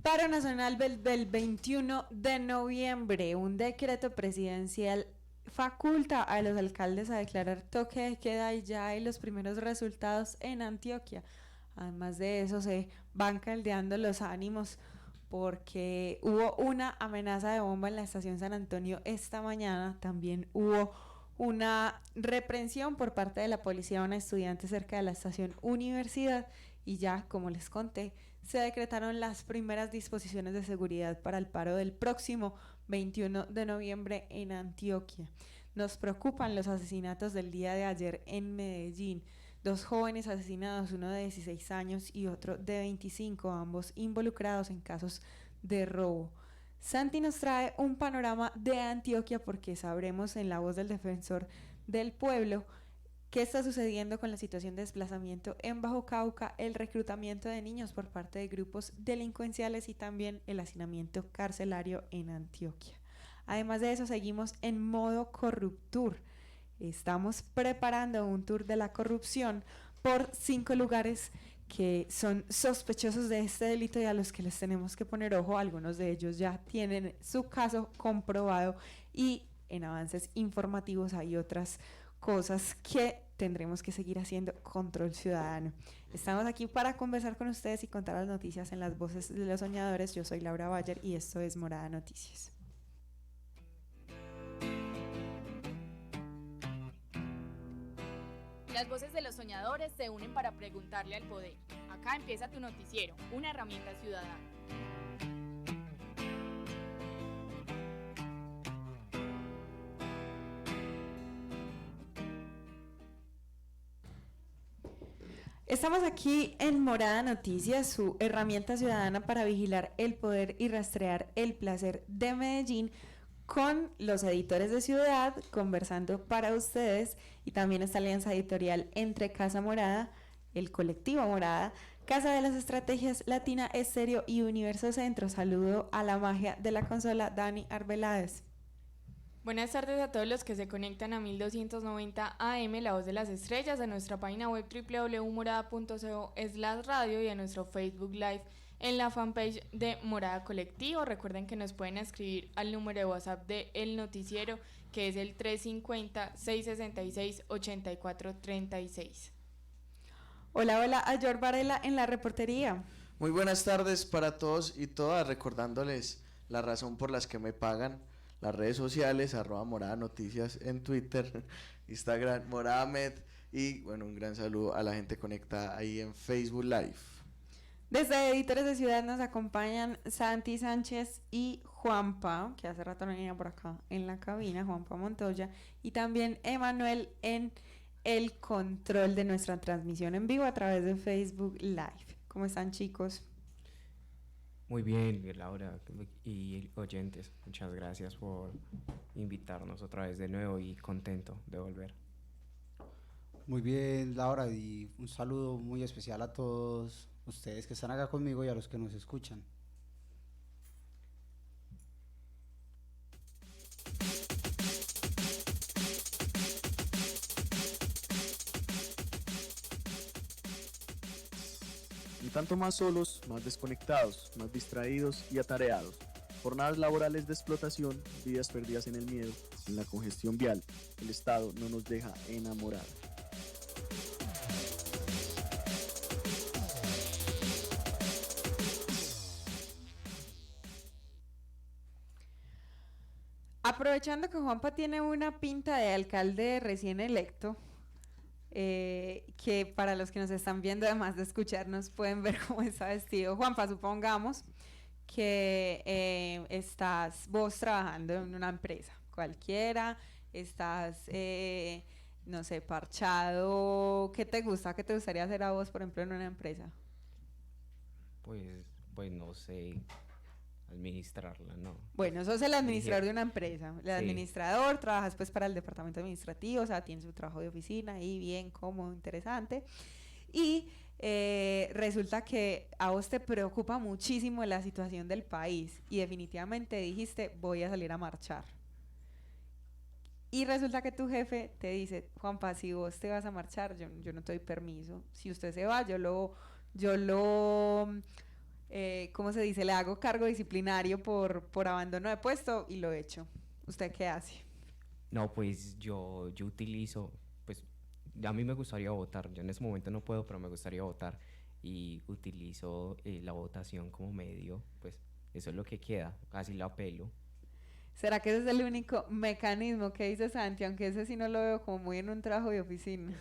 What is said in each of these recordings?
Paro nacional del 21 de noviembre. Un decreto presidencial faculta a los alcaldes a declarar toque de queda y ya hay los primeros resultados en Antioquia. Además de eso, se van caldeando los ánimos porque hubo una amenaza de bomba en la estación San Antonio esta mañana. También hubo una reprensión por parte de la policía a una estudiante cerca de la estación Universidad y ya, como les conté, se decretaron las primeras disposiciones de seguridad para el paro del próximo 21 de noviembre en Antioquia. Nos preocupan los asesinatos del día de ayer en Medellín. 2 jóvenes asesinados, uno de 16 años y otro de 25, ambos involucrados en casos de robo. Santi nos trae un panorama de Antioquia porque sabremos en la voz del defensor del pueblo qué está sucediendo con la situación de desplazamiento en Bajo Cauca, el reclutamiento de niños por parte de grupos delincuenciales y también el hacinamiento carcelario en Antioquia. Además de eso, seguimos en modo Corruptur. Estamos preparando un tour de la corrupción por 5 lugares que son sospechosos de este delito y a los que les tenemos que poner ojo. Algunos de ellos ya tienen su caso comprobado y en avances informativos hay otras cosas que tendremos que seguir haciendo control ciudadano. Estamos aquí para conversar con ustedes y contar las noticias en las voces de los soñadores. Yo soy Laura Bayer y esto es Morada Noticias. Las voces de los soñadores se unen para preguntarle al poder. Acá empieza tu noticiero, una herramienta ciudadana. Estamos aquí en Morada Noticias, su herramienta ciudadana para vigilar el poder y rastrear el placer de Medellín, con los editores de Ciudad, conversando para ustedes, y también esta alianza editorial entre Casa Morada, el colectivo Morada, Casa de las Estrategias Latina Estéreo y Universo Centro. Saludo a la magia de la consola, Dani Arbeláez. Buenas tardes a todos los que se conectan a 1290 AM, La Voz de las Estrellas, a nuestra página web www.morada.co/radio y a nuestro Facebook Live en la fanpage de Morada Colectivo. Recuerden que nos pueden escribir al número de WhatsApp de El Noticiero, que es el 350-666-8436. Hola, Ayor Varela en la reportería. Muy buenas tardes para todos y todas, recordándoles la razón por las que me pagan. Las redes sociales, @Morada Noticias en Twitter, Instagram, Moradamed, y bueno, un gran saludo a la gente conectada ahí en Facebook Live. Desde Editores de Ciudad nos acompañan Santi Sánchez y Juanpa, que hace rato no venía por acá en la cabina, Juanpa Montoya, y también Emanuel en el control de nuestra transmisión en vivo a través de Facebook Live. ¿Cómo están, chicos? Muy bien, Laura y oyentes, muchas gracias por invitarnos otra vez de nuevo y contento de volver. Muy bien, Laura, y un saludo muy especial a todos ustedes que están acá conmigo y a los que nos escuchan. Un tanto más solos, más desconectados, más distraídos y atareados. Jornadas laborales de explotación, vidas perdidas en el miedo, en la congestión vial. El Estado no nos deja enamorar. Aprovechando que Juanpa tiene una pinta de alcalde recién electo, que para los que nos están viendo, además de escucharnos, pueden ver cómo está vestido. Juanpa, supongamos que estás vos trabajando en una empresa cualquiera, estás, no sé, parchado. ¿Qué te gusta? ¿Qué te gustaría hacer a vos, por ejemplo, en una empresa? Pues no sé, administrarla, ¿no? Bueno, sos el administrador de una empresa. El Sí. administrador, trabajas pues para el departamento administrativo, o sea, tienes su trabajo de oficina ahí bien, cómodo, interesante. Y resulta que a vos te preocupa muchísimo la situación del país y definitivamente dijiste, voy a salir a marchar. Y resulta que tu jefe te dice, Juanpa, si vos te vas a marchar, yo no te doy permiso. Si usted se va, yo lo ¿cómo se dice? Le hago cargo disciplinario por abandono de puesto y lo echo. ¿Usted qué hace? No, pues yo utilizo, pues a mí me gustaría votar, yo en ese momento no puedo, pero me gustaría votar y utilizo la votación como medio, pues eso es lo que queda, casi la apelo. ¿Será que ese es el único mecanismo que dice Santi? Aunque ese sí no lo veo como muy en un trabajo de oficina.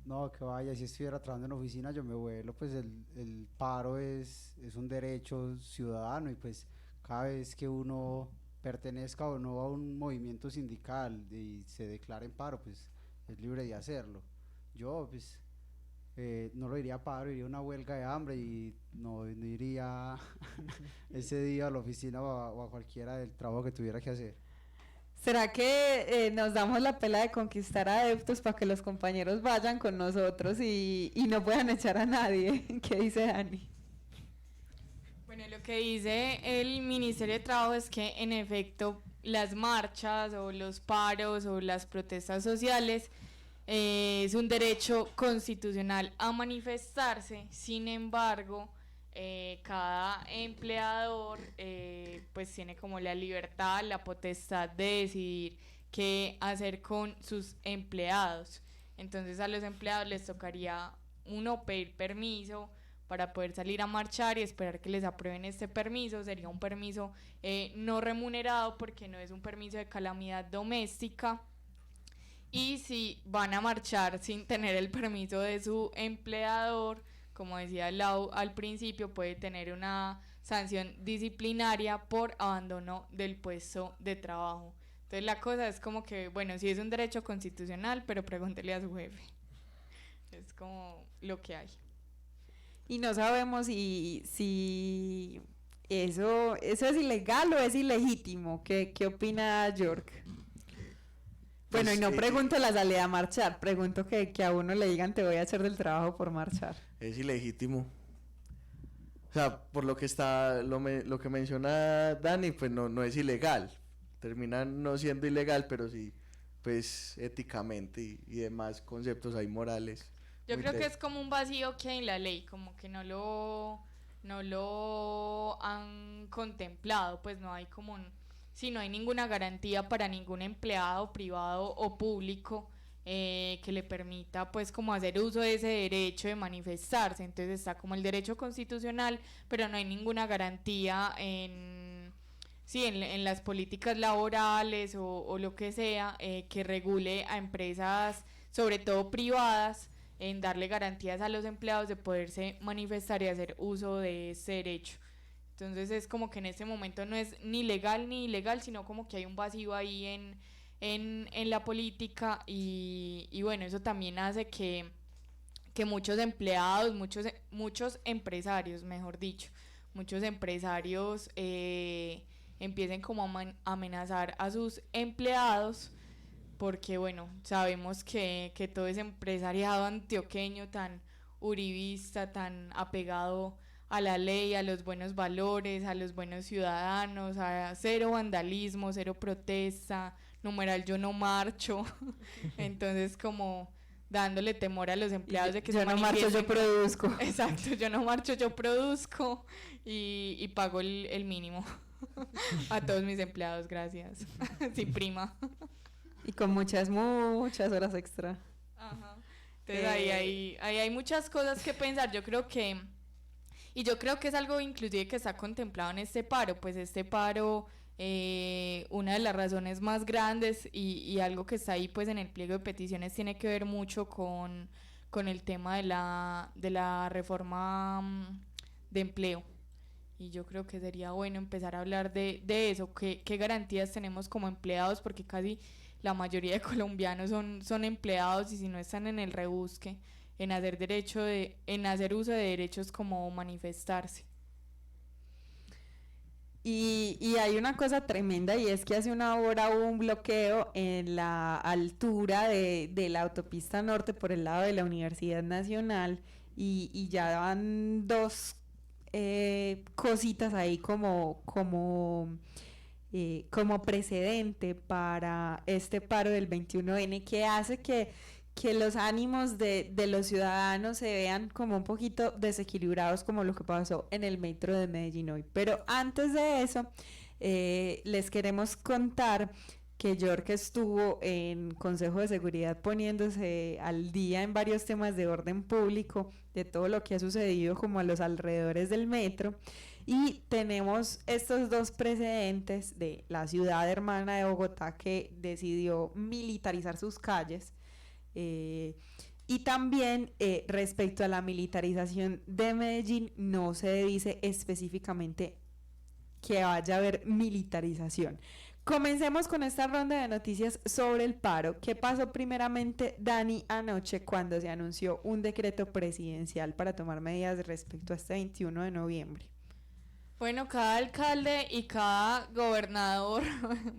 No, que vaya, si estuviera trabajando en oficina yo me vuelo, pues el paro es un derecho ciudadano y pues cada vez que uno pertenezca o no a un movimiento sindical y se declara en paro, pues es libre de hacerlo. Yo pues no lo iría a paro, iría a una huelga de hambre y no iría ese día a la oficina o a cualquiera del trabajo que tuviera que hacer. ¿Será que nos damos la pela de conquistar adeptos para que los compañeros vayan con nosotros y no puedan echar a nadie? ¿Qué dice Dani? Bueno, lo que dice el Ministerio de Trabajo es que en efecto las marchas o los paros o las protestas sociales es un derecho constitucional a manifestarse. Sin embargo, cada empleador pues tiene como la libertad, la potestad de decidir qué hacer con sus empleados. Entonces a los empleados les tocaría uno pedir permiso para poder salir a marchar y esperar que les aprueben este permiso. Sería un permiso no remunerado porque no es un permiso de calamidad doméstica. Y si van a marchar sin tener el permiso de su empleador, como decía Lau al principio, puede tener una sanción disciplinaria por abandono del puesto de trabajo. Entonces la cosa es como que, bueno, sí es un derecho constitucional, pero pregúntele a su jefe. Es como lo que hay. Y no sabemos si eso es ilegal o es ilegítimo. ¿Qué opina York? Bueno, Pues, y no pregunto la salida a marchar, pregunto que a uno le digan te voy a hacer del trabajo por marchar. Es ilegítimo. O sea, por lo que lo que menciona Dani, pues no es ilegal. Termina no siendo ilegal, pero sí, pues éticamente y demás conceptos ahí morales. Yo muy creo que tesos. es como un vacío que hay en la ley, como que no lo han contemplado, pues no hay como si no hay ninguna garantía para ningún empleado privado o público que le permita pues como hacer uso de ese derecho de manifestarse. Entonces está como el derecho constitucional, pero no hay ninguna garantía en las políticas laborales o lo que sea que regule a empresas, sobre todo privadas, en darle garantías a los empleados de poderse manifestar y hacer uso de ese derecho. Entonces es como que en este momento no es ni legal ni ilegal, sino como que hay un vacío ahí en la política y bueno, eso también hace que muchos empleados, muchos empresarios, mejor dicho, muchos empresarios empiecen como a amenazar a sus empleados porque bueno, sabemos que todo ese empresariado antioqueño tan uribista, tan apegado a la ley, a los buenos valores, a los buenos ciudadanos, a cero vandalismo, cero protesta, numeral yo no marcho, entonces como dándole temor a los empleados de que yo se no marcho, yo produzco. Exacto, yo no marcho, yo produzco y pago el mínimo a todos mis empleados, gracias. Sí, prima. Y con muchas horas extra. Ajá. Entonces ahí hay muchas cosas que pensar. Yo creo que es algo inclusive que está contemplado en este paro. Pues este paro, una de las razones más grandes y algo que está ahí pues en el pliego de peticiones tiene que ver mucho con el tema de la reforma de empleo. Y yo creo que sería bueno empezar a hablar de eso, qué garantías tenemos como empleados, porque casi la mayoría de colombianos son empleados y si no están en el rebusque, en hacer uso de derechos como manifestarse. Y hay una cosa tremenda y es que hace una hora hubo un bloqueo en la altura de la autopista norte por el lado de la Universidad Nacional y ya van dos cositas ahí como precedente para este paro del 21N que hace que que los ánimos de los ciudadanos se vean como un poquito desequilibrados, como lo que pasó en el metro de Medellín hoy. Pero antes de eso, les queremos contar que York estuvo en Consejo de Seguridad poniéndose al día en varios temas de orden público, de todo lo que ha sucedido como a los alrededores del metro. Y tenemos estos dos precedentes de la ciudad hermana de Bogotá que decidió militarizar sus calles. Y también respecto a la militarización de Medellín, no se dice específicamente que vaya a haber militarización. Comencemos con esta ronda de noticias sobre el paro. ¿Qué pasó primeramente, Dani, anoche cuando se anunció un decreto presidencial para tomar medidas respecto a este 21 de noviembre? Bueno, cada alcalde y cada gobernador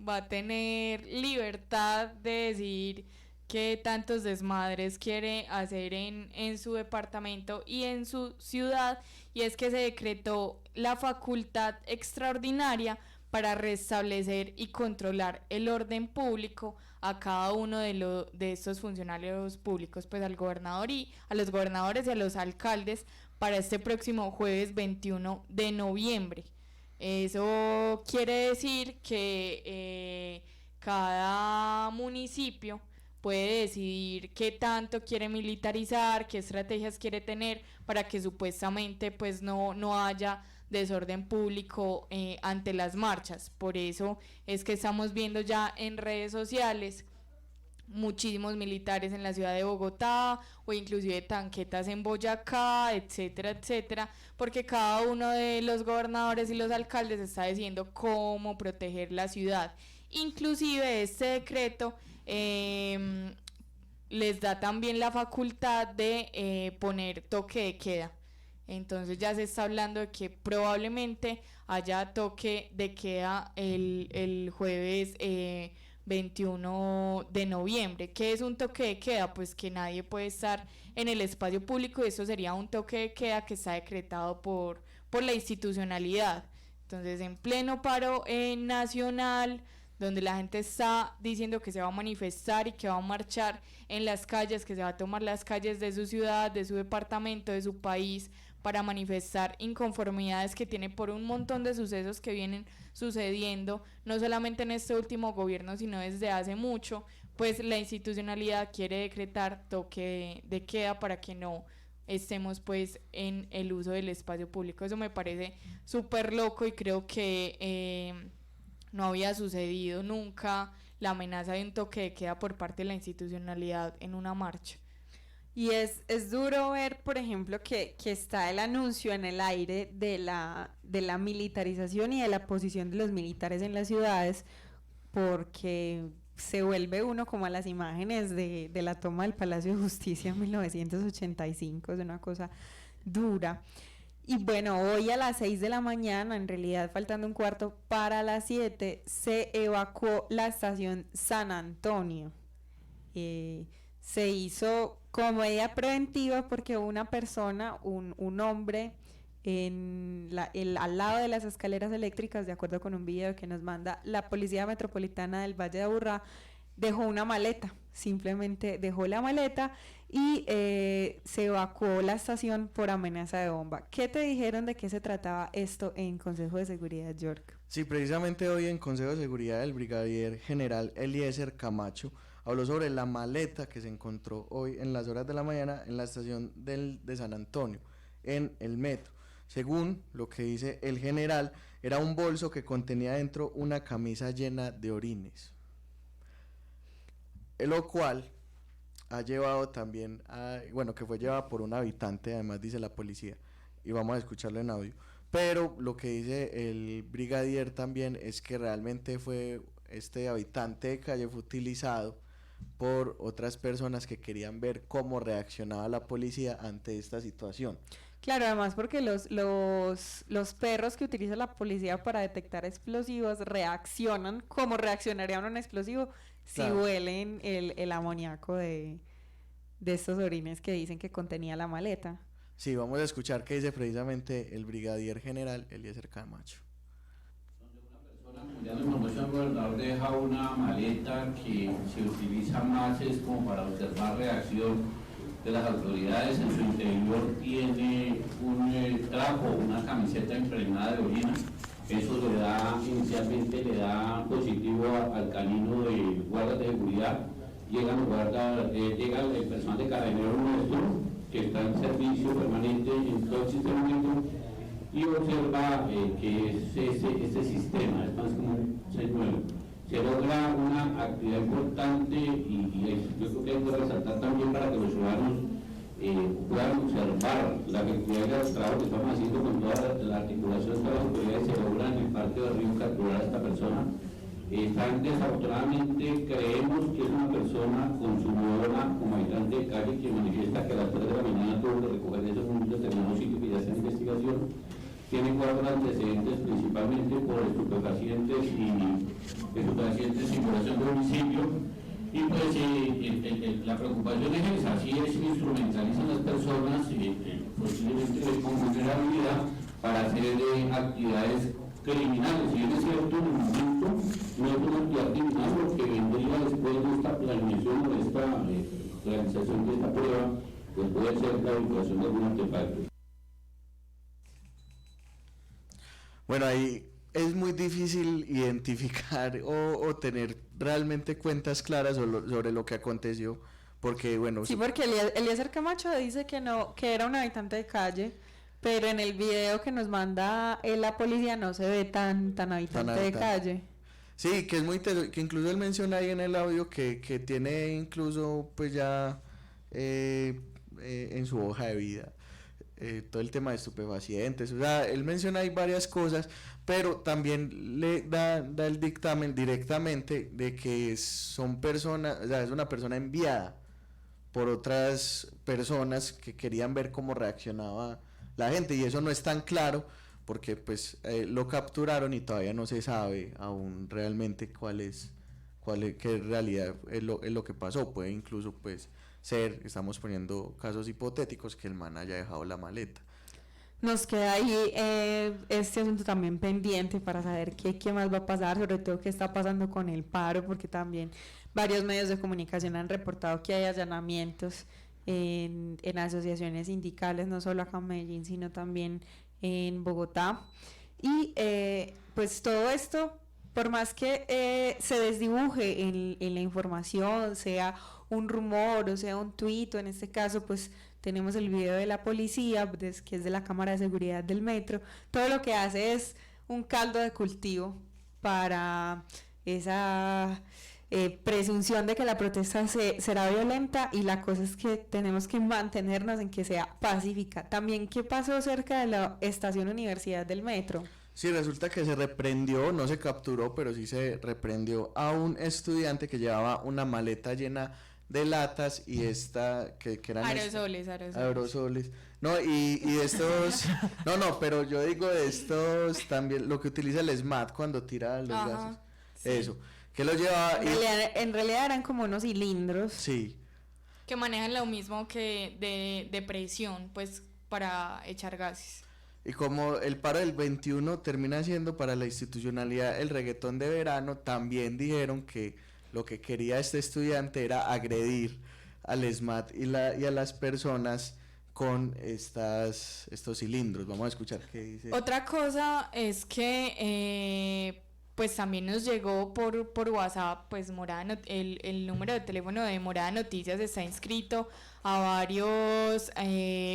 va a tener libertad de decidir qué tantos desmadres quiere hacer en su departamento y en su ciudad, y es que se decretó la facultad extraordinaria para restablecer y controlar el orden público a cada uno de estos funcionarios públicos, pues al gobernador y a los gobernadores y a los alcaldes para este próximo jueves 21 de noviembre. Eso quiere decir que cada municipio puede decidir qué tanto quiere militarizar, qué estrategias quiere tener para que supuestamente pues no haya desorden público ante las marchas. Por eso es que estamos viendo ya en redes sociales muchísimos militares en la ciudad de Bogotá o inclusive tanquetas en Boyacá, etcétera, etcétera, porque cada uno de los gobernadores y los alcaldes está diciendo cómo proteger la ciudad. Inclusive este decreto les da también la facultad de poner toque de queda. Entonces ya se está hablando de que probablemente haya toque de queda el jueves 21 de noviembre. ¿Qué es un toque de queda? Pues que nadie puede estar en el espacio público, y eso sería un toque de queda que está decretado por la institucionalidad. Entonces, en pleno paro nacional, donde la gente está diciendo que se va a manifestar y que va a marchar en las calles, que se va a tomar las calles de su ciudad, de su departamento, de su país, para manifestar inconformidades que tiene por un montón de sucesos que vienen sucediendo, no solamente en este último gobierno, sino desde hace mucho, pues la institucionalidad quiere decretar toque de queda para que no estemos pues en el uso del espacio público. Eso me parece súper loco y creo que no había sucedido nunca la amenaza de un toque de queda por parte de la institucionalidad en una marcha. Y es duro ver, por ejemplo, que está el anuncio en el aire de la militarización y de la posición de los militares en las ciudades, porque se vuelve uno como a las imágenes de la toma del Palacio de Justicia en 1985, es una cosa dura. Y bueno, hoy a las 6 de la mañana, en realidad faltando un cuarto para las 7, se evacuó la estación San Antonio. Se hizo como medida preventiva porque una persona, un hombre, al lado de las escaleras eléctricas, de acuerdo con un video que nos manda la Policía Metropolitana del Valle de Aburrá, dejó una maleta, simplemente dejó la maleta y se evacuó la estación por amenaza de bomba. ¿Qué te dijeron de qué se trataba esto en Consejo de Seguridad, York? Sí, precisamente hoy en Consejo de Seguridad el brigadier general Eliezer Camacho habló sobre la maleta que se encontró hoy en las horas de la mañana en la estación de San Antonio, en el metro. Según lo que dice el general, era un bolso que contenía dentro una camisa llena de orines, lo cual ha llevado también que fue llevada por un habitante, además dice la policía, y vamos a escucharlo en audio. Pero lo que dice el brigadier también es que realmente este habitante de calle fue utilizado por otras personas que querían ver cómo reaccionaba la policía ante esta situación. Claro, además porque los perros que utiliza la policía para detectar explosivos reaccionan como reaccionaría un explosivo si huelen el amoníaco de estos orines que dicen que contenía la maleta. Sí, vamos a escuchar qué dice precisamente el brigadier general Eliezer Camacho. Ya la información, el gobernador deja una maleta que se utiliza más es como para observar reacción de las autoridades. En su interior tiene un trapo, una camiseta impregnada de orina. Eso le da, inicialmente le da positivo alcalino de guardas de seguridad. Llega el personal de carabineros nuestro, que está en servicio permanente en todo este momento, y observa que es ese sistema, es más como un señuelo. Se logra una actividad importante y yo creo que hay que resaltar también para que los ciudadanos puedan observar la efectividad del trabajo que estamos haciendo con toda la articulación de todas las autoridades. Se logra en el Parque de Río capturar a esta persona. Desafortunadamente creemos que es una persona consumidora como habitante de calle que manifiesta que a las 3 de la mañana tuvo que recoger eso en un determinado sitio que ya está en investigación. Tiene 4 antecedentes principalmente por estupefacientes y simulación de homicidio. Y pues la preocupación es esa, si es instrumentalizan las personas posiblemente con vulnerabilidad para hacer actividades criminales. Y es cierto, en el momento no es una actividad criminal, lo que vendría después de esta planeación o de esta realización de esta prueba, pues puede ser la vinculación de algún artefacto. Bueno, ahí es muy difícil identificar o tener realmente cuentas claras sobre lo que aconteció, porque bueno... Sí, porque Eliezer Camacho dice que no, que era un habitante de calle, pero en el video que nos manda la policía no se ve tan habitante de calle. Sí, que es muy que incluso él menciona ahí en el audio que tiene incluso pues ya en su hoja de vida todo el tema de estupefacientes, o sea, él menciona ahí varias cosas, pero también le da el dictamen directamente de que son personas, o sea, es una persona enviada por otras personas que querían ver cómo reaccionaba la gente, y eso no es tan claro porque pues lo capturaron y todavía no se sabe aún realmente qué en realidad es lo que pasó. Puede incluso pues estamos poniendo casos hipotéticos, que el man haya dejado la maleta. Nos queda ahí este asunto también pendiente para saber qué más va a pasar, sobre todo qué está pasando con el paro, porque también varios medios de comunicación han reportado que hay allanamientos en asociaciones sindicales, no solo acá en Medellín, sino también en Bogotá. Y pues todo esto, por más que se desdibuje en la información, sea un rumor o sea un tuit, o en este caso pues tenemos el video de la policía, que es de la cámara de seguridad del metro, todo lo que hace es un caldo de cultivo para esa presunción de que la protesta será violenta, y la cosa es que tenemos que mantenernos en que sea pacífica. También, ¿qué pasó cerca de la estación Universidad del metro? Sí, resulta que se reprendió, no se capturó, pero sí se reprendió a un estudiante que llevaba una maleta llena de latas y que eran aerosoles. No, y de estos no, pero yo digo de estos también, lo que utiliza el SMAT cuando tira los gases. Sí. Eso, que lo llevaba en realidad eran como unos cilindros. Sí. Que manejan lo mismo que de presión, pues para echar gases. Y como el paro del 21 termina siendo para la institucionalidad el reggaetón de verano, también dijeron que lo que quería este estudiante era agredir al SMAT y a las personas con estos cilindros. Vamos a escuchar qué dice. Otra cosa es que pues también nos llegó por WhatsApp, pues el número de teléfono de Morada Noticias está inscrito a varios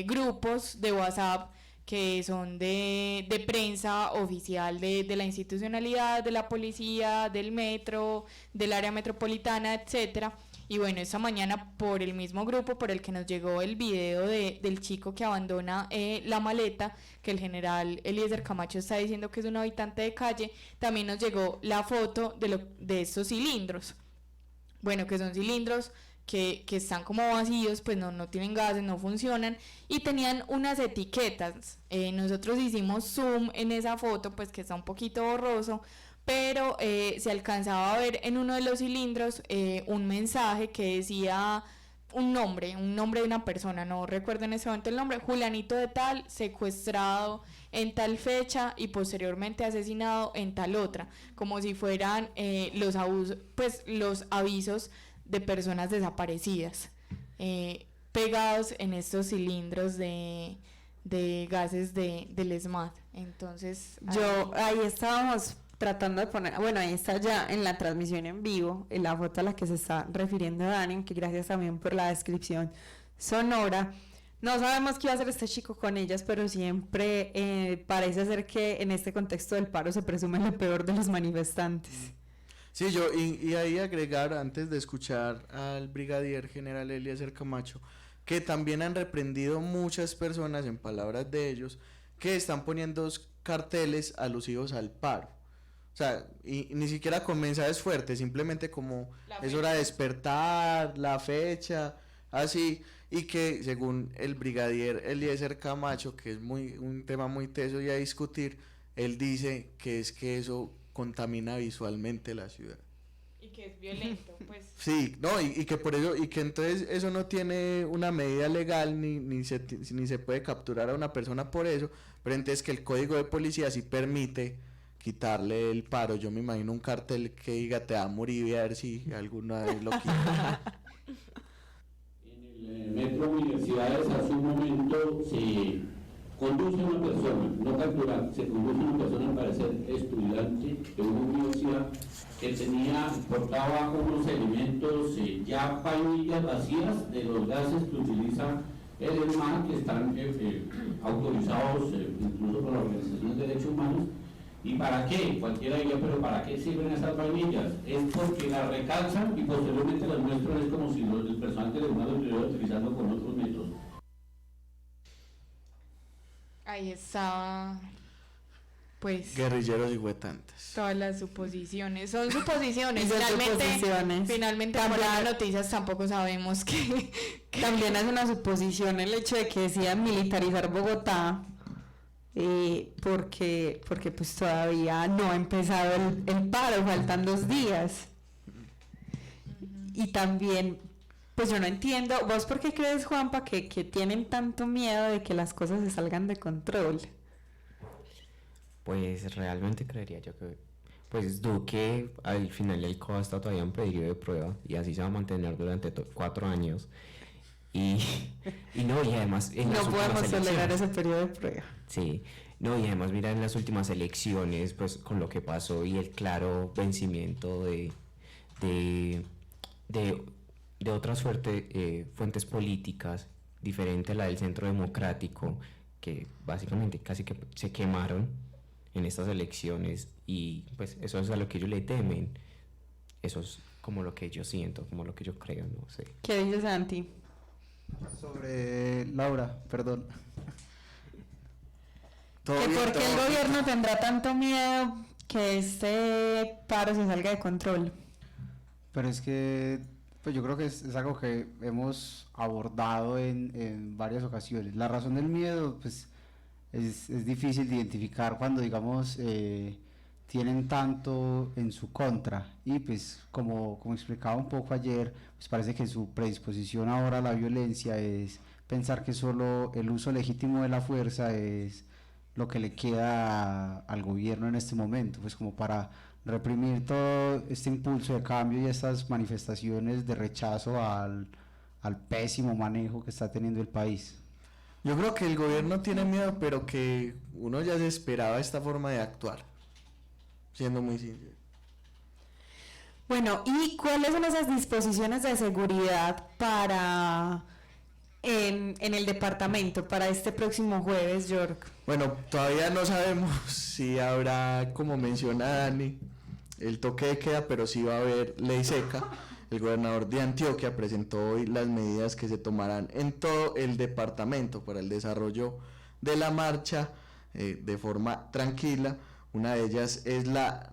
grupos de WhatsApp que son de prensa oficial de la institucionalidad, de la policía, del metro, del área metropolitana, etcétera. Y bueno, esta mañana por el mismo grupo por el que nos llegó el video del chico que abandona la maleta, que el general Eliezer Camacho está diciendo que es un habitante de calle, también nos llegó la foto de estos cilindros. Bueno, que son cilindros que están como vacíos, pues no tienen gases, no funcionan, y tenían unas etiquetas. Nosotros hicimos zoom en esa foto, pues que está un poquito borroso, pero se alcanzaba a ver en uno de los cilindros un mensaje que decía un nombre de una persona, no recuerdo en ese momento el nombre, Julianito de tal, secuestrado en tal fecha y posteriormente asesinado en tal otra, como si fueran los abusos, pues los avisos de personas desaparecidas, pegados en estos cilindros de gases del ESMAD. Entonces, Ahí estábamos tratando de poner, bueno, ahí está ya en la transmisión en vivo, en la foto a la que se está refiriendo Dani, que gracias también por la descripción sonora. No sabemos qué iba a hacer este chico con ellas, pero siempre parece ser que en este contexto del paro se presume lo peor de los manifestantes. Sí, y ahí agregar, antes de escuchar al brigadier general Eliezer Camacho, que también han reprendido muchas personas, en palabras de ellos, que están poniendo carteles alusivos al paro. O sea, y ni siquiera con mensajes fuertes, simplemente como es hora de despertar, la fecha, así, y que según el brigadier Eliezer Camacho, que es un tema muy teso y a discutir, él dice que es que eso contamina visualmente la ciudad. y que es violento, pues. Sí, no, y que por eso, y que entonces eso no tiene una medida legal, ni se puede capturar a una persona por eso, pero entonces que el código de policía sí permite quitarle el paro. Yo me imagino un cartel que diga te amo Uribe, a ver si alguna vez lo quita. En el metro Universidades hace un momento se conduce una persona, no capturar, se conduce una persona al parecer estudiante de una universidad que portaba unos elementos ya vainillas vacías de los gases que utiliza el ESMAD, que están autorizados incluso por la Organización de Derechos Humanos. ¿Y para qué? Cualquiera diría, pero ¿para qué sirven esas vainillas? Es porque las recalzan y posteriormente las muestran, es como si el personal del ESMAD lo estuviera utilizando con otros métodos. Ahí está, pues, Guerrilleros y huetantes. todas las suposiciones. Son suposiciones. Son Finalmente, suposiciones. finalmente por las noticias tampoco sabemos que También es una suposición el hecho de que decían militarizar Bogotá, porque pues todavía no ha empezado el paro, faltan 2 días. Y también, pues yo no entiendo, ¿vos por qué crees, Juanpa, que tienen tanto miedo de que las cosas se salgan de control? Pues realmente creería yo que pues Duque al final el COA está todavía en pedido de prueba y así se va a mantener durante 4 años y no, y además en las No últimas podemos tolerar elecciones, ese periodo de prueba. sí, no, y además mira en las últimas elecciones pues con lo que pasó y el claro vencimiento de otras fuentes políticas diferente a la del Centro Democrático, que básicamente casi que se quemaron en estas elecciones, y pues eso es a lo que ellos le temen. Eso es como lo que yo siento, como lo que yo creo, no sé. ¿Qué dices, Santi? Sobre Laura, perdón. Todo Que bien, por qué todo el bien. gobierno tendrá tanto miedo que este paro se salga de control. Pero es que, pues yo creo que es algo que hemos abordado en varias ocasiones. La razón del miedo, pues es difícil de identificar cuando, digamos, tienen tanto en su contra. Y pues como explicaba un poco ayer, pues parece que su predisposición ahora a la violencia es pensar que solo el uso legítimo de la fuerza es lo que le queda al gobierno en este momento, pues como para reprimir todo este impulso de cambio y estas manifestaciones de rechazo al pésimo manejo que está teniendo el país. Yo creo que el gobierno tiene miedo, pero que uno ya se esperaba esta forma de actuar, siendo muy sincero. Bueno, ¿y cuáles son esas disposiciones de seguridad para en el departamento para este próximo jueves, York? Bueno, todavía no sabemos si habrá, como menciona Dani, el toque de queda, pero sí va a haber ley seca. El gobernador de Antioquia presentó hoy las medidas que se tomarán en todo el departamento para el desarrollo de la marcha de forma tranquila. Una de ellas es la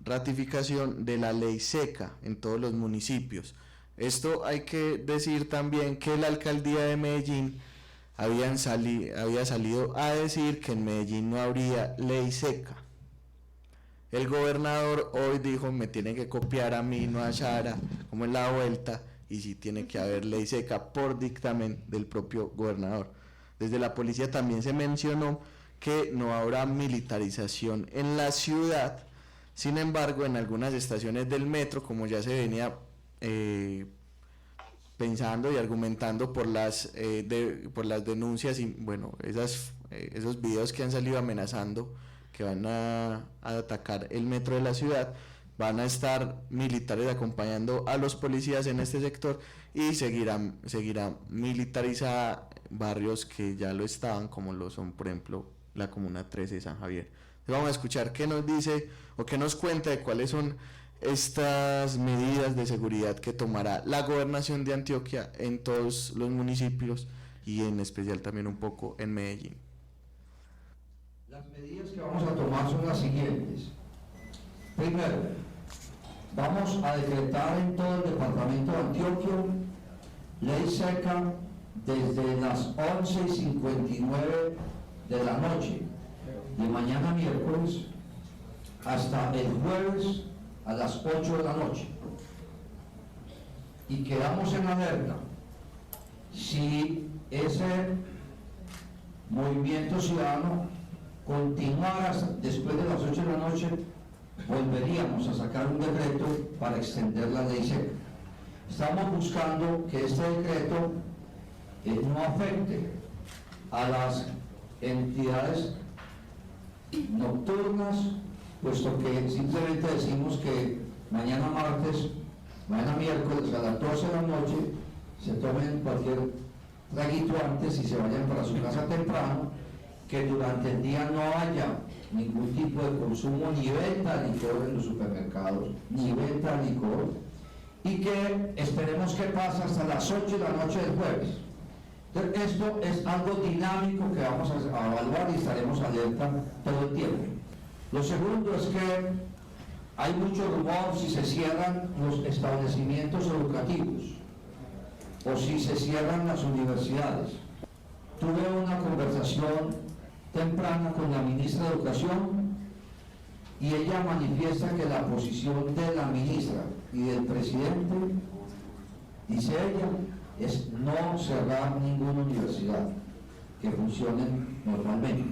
ratificación de la ley seca en todos los municipios. Esto hay que decir también que la alcaldía de Medellín había salido a decir que en Medellín no habría ley seca. El gobernador hoy dijo, me tienen que copiar a mí, no a Shara, como en la vuelta, y sí tiene que haber ley seca por dictamen del propio gobernador. Desde la policía también se mencionó que no habrá militarización en la ciudad. Sin embargo, en algunas estaciones del metro, como ya se venía pensando y argumentando por las denuncias y bueno, esos videos que han salido amenazando que van a atacar el metro de la ciudad, van a estar militares acompañando a los policías en este sector y seguirá militarizada barrios que ya lo estaban, como lo son, por ejemplo, la Comuna 13 de San Javier. Entonces vamos a escuchar qué nos dice o qué nos cuenta de cuáles son estas medidas de seguridad que tomará la gobernación de Antioquia en todos los municipios y en especial también un poco en Medellín. Las medidas que vamos a tomar son las siguientes. Primero, vamos a decretar en todo el departamento de Antioquia ley seca desde las 11:59 de la noche de mañana miércoles hasta el jueves a las 8 de la noche. Y quedamos en alerta. Si ese movimiento ciudadano continuara después de las 8 de la noche, volveríamos a sacar un decreto para extender la ley seca. Estamos buscando que este decreto no afecte a las entidades nocturnas, puesto que simplemente decimos que mañana miércoles a las 12 de la noche se tomen cualquier traguito antes y se vayan para su casa temprano, que durante el día no haya ningún tipo de consumo ni venta de licor en los supermercados, ni venta de licor, y que esperemos que pase hasta las 8 de la noche del jueves. Entonces, esto es algo dinámico que vamos a evaluar y estaremos alerta todo el tiempo. Lo segundo es que hay mucho rumor si se cierran los establecimientos educativos o si se cierran las universidades. Tuve una conversación temprana con la ministra de Educación y ella manifiesta que la posición de la ministra y del presidente, dice ella, es no cerrar ninguna universidad, que funcionen normalmente.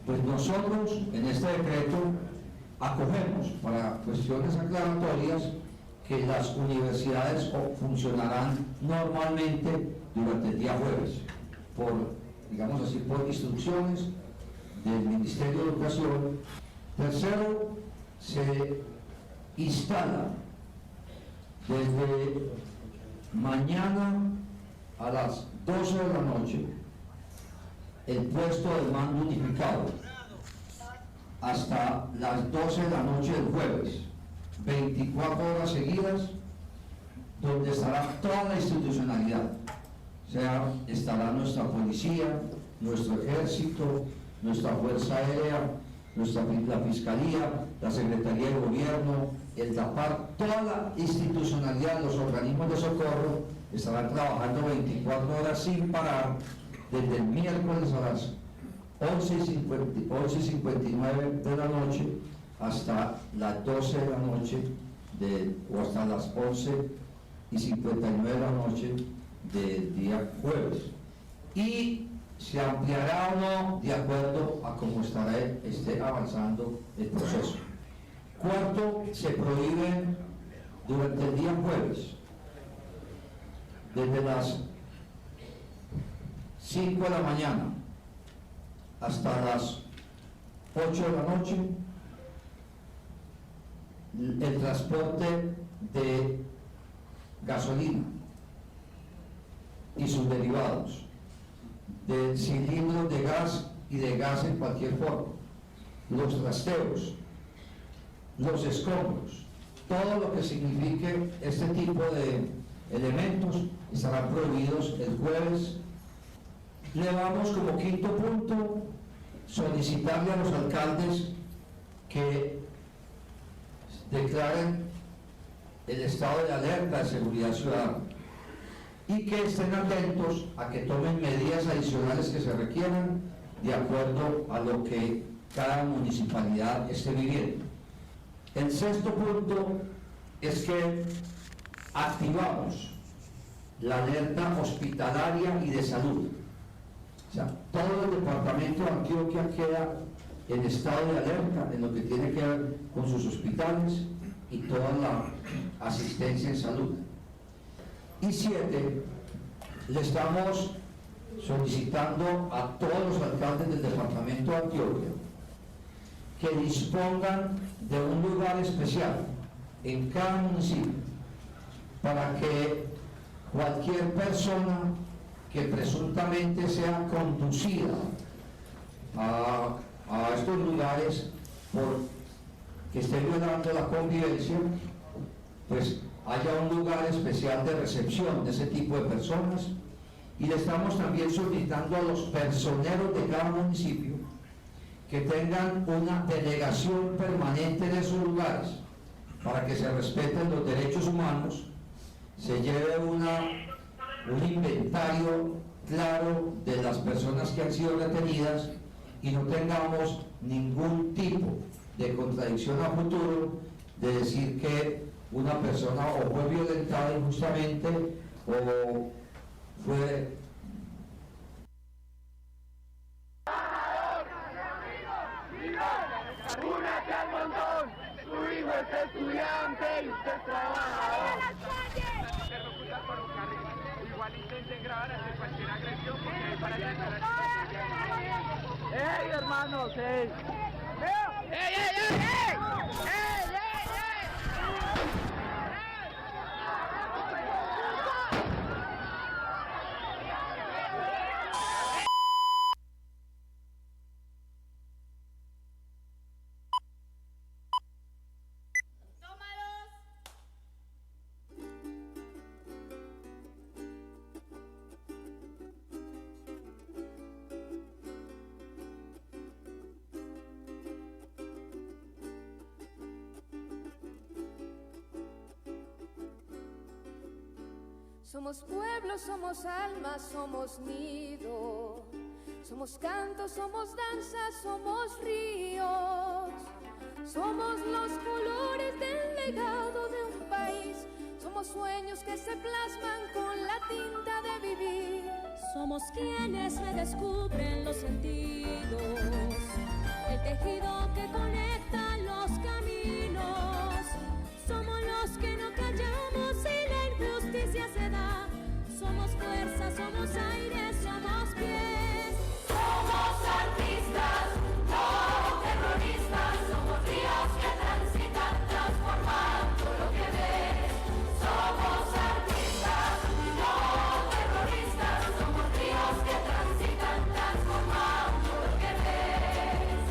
Pues nosotros en este decreto acogemos para cuestiones aclaratorias que las universidades funcionarán normalmente durante el día jueves, digamos así, por instrucciones del Ministerio de Educación. Tercero, se instala desde mañana a las 12 de la noche el puesto de mando unificado hasta las 12 de la noche del jueves, 24 horas seguidas, donde estará toda la institucionalidad. O sea, estará nuestra policía, nuestro ejército, nuestra fuerza aérea, la fiscalía, la secretaría de gobierno, el DAPAR, toda la institucionalidad, los organismos de socorro estarán trabajando 24 horas sin parar desde el miércoles a las 11:59 de la noche hasta las 12 de la noche o hasta las 11:59 de la noche del día jueves. Y se ampliará o no de acuerdo a cómo esté avanzando el proceso. Cuarto, se prohíbe durante el día jueves, desde las 5 de la mañana hasta las 8 de la noche, el transporte de gasolina y sus derivados, de cilindros de gas y de gas en cualquier forma, los rasteros, los escombros, todo lo que signifique este tipo de elementos estarán prohibidos el jueves. Le vamos como quinto punto solicitarle a los alcaldes que declaren el estado de alerta de seguridad ciudadana y que estén atentos a que tomen medidas adicionales que se requieran de acuerdo a lo que cada municipalidad esté viviendo. El sexto punto es que activamos la alerta hospitalaria y de salud. O sea, todo el departamento de Antioquia queda en estado de alerta en lo que tiene que ver con sus hospitales y toda la asistencia en salud. Y 7, le estamos solicitando a todos los alcaldes del departamento de Antioquia que dispongan de un lugar especial en cada municipio para que cualquier persona que presuntamente sea conducida a estos lugares por que esté violando la convivencia, pues haya un lugar especial de recepción de ese tipo de personas. Y le estamos también solicitando a los personeros de cada municipio que tengan una delegación permanente en esos lugares para que se respeten los derechos humanos, se lleve un inventario claro de las personas que han sido retenidas y no tengamos ningún tipo de contradicción a futuro de decir que una persona o fue violentada injustamente o fue... ¡Únete al montón! ¡Su hijo es estudiante y usted es trabajador! Igual intenten grabar hacer cualquier agresión porque para llegar a... ¡Ey, hermanos! ¡Ey! ¡Ey, ey, ey! ¡Ey! ¡Ey, ey, ey! Somos pueblo, somos alma, somos nido, somos canto, somos danza, somos ríos, somos los colores del legado de un país, somos sueños que se plasman con la tinta de vivir. Somos quienes redescubren los sentidos, el tejido que conecta los caminos, somos los que no callamos y la injusticia se da. Somos fuerza, somos aire, somos pies. Somos artistas, no terroristas. Somos ríos que transitan transformando lo que ves. Somos artistas, no terroristas. Somos ríos que transitan transformando lo que ves.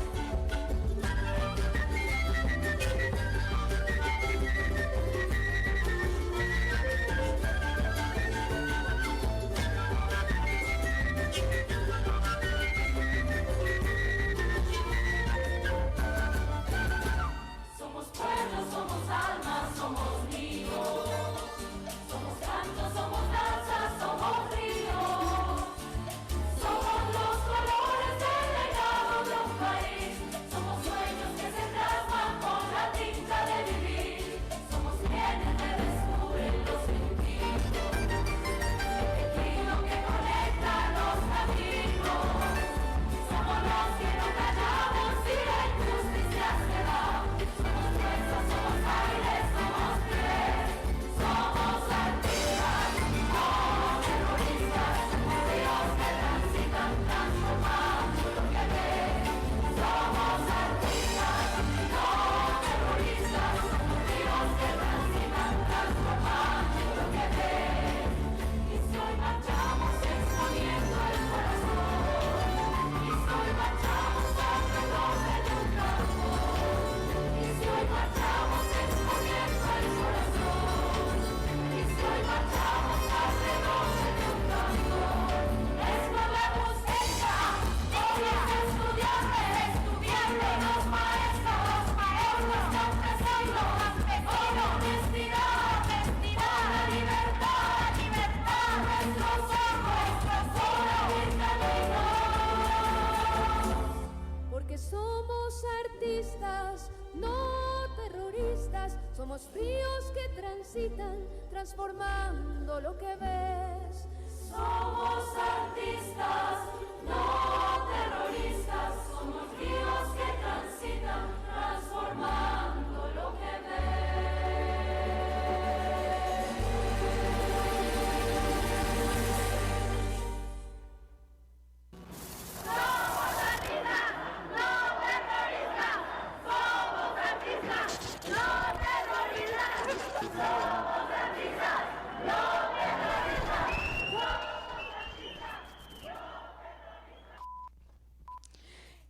Somos artistas, no terroristas, somos ríos que transitan, transformando lo que ves. Somos artistas, no terroristas, somos ríos que transitan, transformando lo que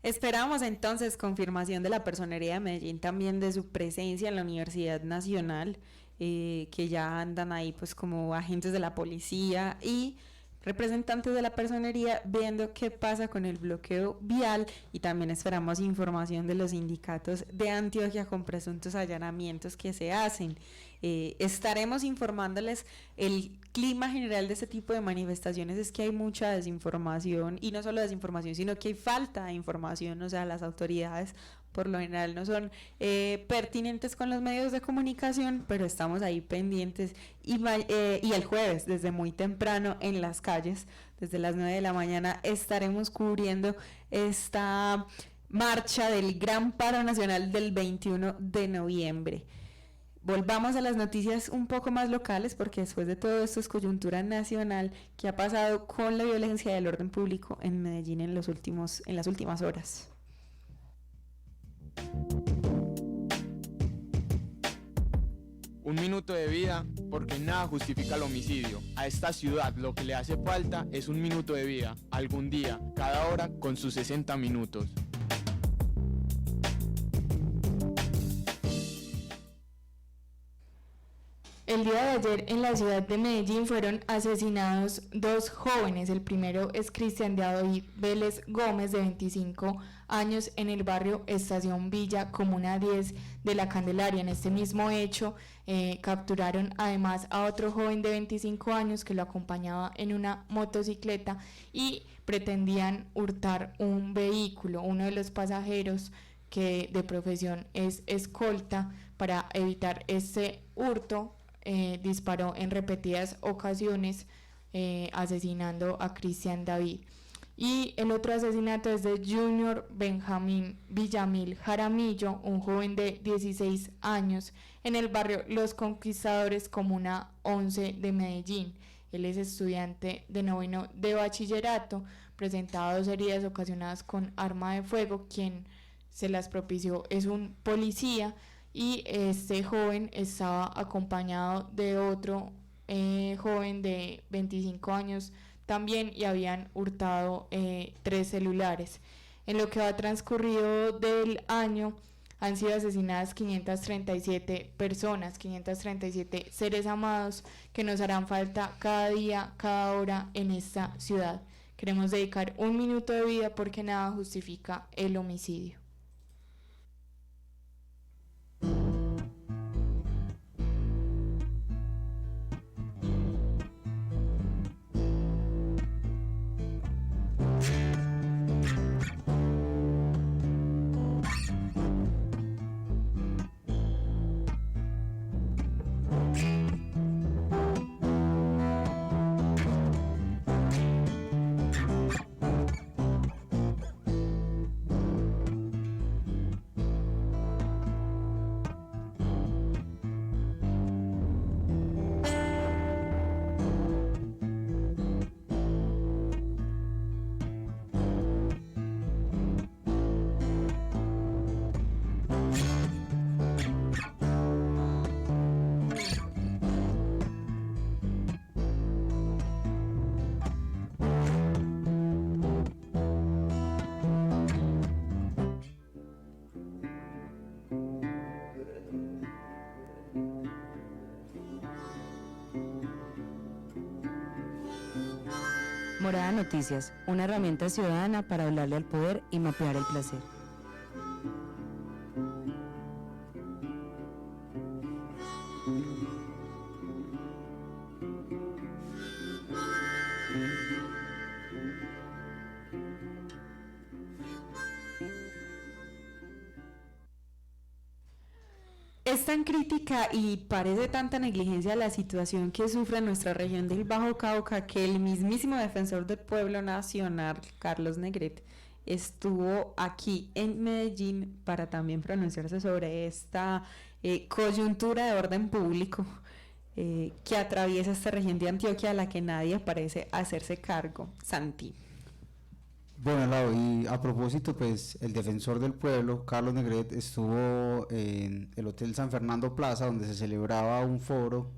Esperamos entonces confirmación de la Personería de Medellín, también de su presencia en la Universidad Nacional, que ya andan ahí pues como agentes de la policía y representantes de la Personería viendo qué pasa con el bloqueo vial, y también esperamos información de los sindicatos de Antioquia con presuntos allanamientos que se hacen. Estaremos informándoles. El clima general de este tipo de manifestaciones es que hay mucha desinformación, y no solo desinformación, sino que hay falta de información. O sea, las autoridades por lo general no son pertinentes con los medios de comunicación, pero estamos ahí pendientes, y el jueves desde muy temprano en las calles, desde las 9 de la mañana, estaremos cubriendo esta marcha del Gran Paro Nacional del 21 de noviembre. Volvamos a las noticias un poco más locales, porque después de todo esto es coyuntura nacional. ¿Qué ha pasado con la violencia del orden público en Medellín en las últimas horas? Un minuto de vida, porque nada justifica el homicidio. A esta ciudad lo que le hace falta es un minuto de vida, algún día, cada hora, con sus 60 minutos. El día de ayer en la ciudad de Medellín fueron asesinados 2 jóvenes. El primero es Cristian David Vélez Gómez, de 25 años, en el barrio Estación Villa, Comuna 10 de La Candelaria. En este mismo hecho capturaron además a otro joven de 25 años que lo acompañaba en una motocicleta y pretendían hurtar un vehículo. Uno de los pasajeros, que de profesión es escolta, para evitar este hurto, disparó en repetidas ocasiones, asesinando a Cristian David. Y el otro asesinato es de Junior Benjamín Villamil Jaramillo, un joven de 16 años, en el barrio Los Conquistadores, Comuna 11 de Medellín. Él es estudiante de 9º de bachillerato, presentaba 2 heridas ocasionadas con arma de fuego. Quien se las propició es un policía, y este joven estaba acompañado de otro joven de 25 años también, y habían hurtado 3 celulares. En lo que va transcurrido del año han sido asesinadas 537 personas, 537 seres amados que nos harán falta cada día, cada hora en esta ciudad. Queremos dedicar un minuto de vida porque nada justifica el homicidio. Morada Noticias, una herramienta ciudadana para hablarle al poder y mapear el placer. Es tan crítica y parece tanta negligencia la situación que sufre nuestra región del Bajo Cauca que el mismísimo defensor del pueblo nacional, Carlos Negret, estuvo aquí en Medellín para también pronunciarse sobre esta coyuntura de orden público que atraviesa esta región de Antioquia a la que nadie parece hacerse cargo. Santi. Bueno, Lau, y a propósito, pues el defensor del pueblo, Carlos Negret, estuvo en el Hotel San Fernando Plaza, donde se celebraba un foro